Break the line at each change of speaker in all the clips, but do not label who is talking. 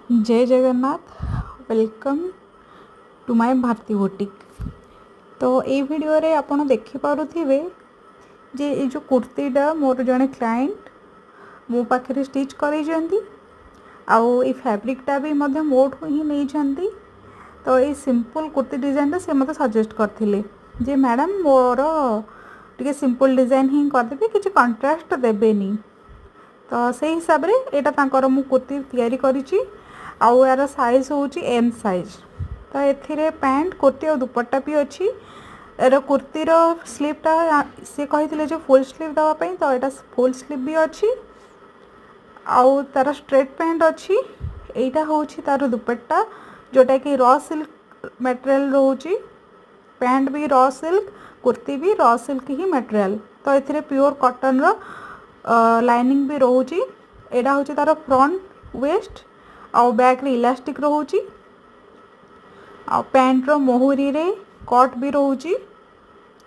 जय Jagannath. Welcome to my Bharti boutique. तो ये वीडियो रे आपण देखि पारुथिबे जे ये जो कुर्तीटा मोर जने क्लाइंट मो पाखे स्टिच करइजंती आउ ये फैब्रिकटा भी मध्य मोठू ही नहीं जंती। तो ये सिंपल कुर्ती डिजाइन से मत सजेस्ट करथिले जे मैडम मोर टिके सिंपल डिजाइन ही करदेबे किछि कंट्रास्ट देबेनी। तो से हिसाब रे एटा तांकर मु कुर्ती तयारी करिछि आउ यार साइज होची एम साइज। तो एथिरे पैंट कुर्ती और दुपट्टा भी अच्छी। यार कुर्तीर स्लीवटा से कही जो फुल स्लीव दवाई तो यहाँ फुल स्लीव भी अच्छी आउ तार स्ट्रेट पैंट अच्छी। एटा होची तार दुपट्टा जोटा कि रॉ सिल्क मटेरियल रोची। पैंट भी रॉ सिल्क कुर्ती भी रॉ सिल्क ही मटेरियल। तो एथिरे प्योर कॉटन रो लाइनिंग भी रोची। एटा होची तार फ्रंट वेस्ट आउ बैक रे इलास्टिक रोची आ पैंट रो मोहरी रे कट भी रोची।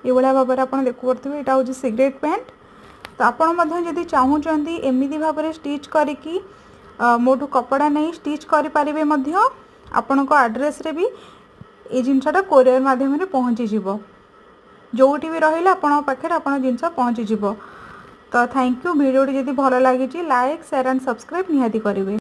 ये भाया भाव में आप देखुपे यहाँ हूँ सिगरेट पैंट। तो आपण जदि चाहूँगी एमती भाव में स्टिच करी मोठू कपड़ा नहीं स्टिच करें आपण आड्रेस रे भी ये जिनसा कोरियर माध्यम पहुँची जीवो जोटी भी रही पाखे आप जिनस पहुँची जीवो। तो थैंक यू। वीडियो जदि भल लगी लाइक शेयर एंड सब्सक्राइब निहाती करेंगे।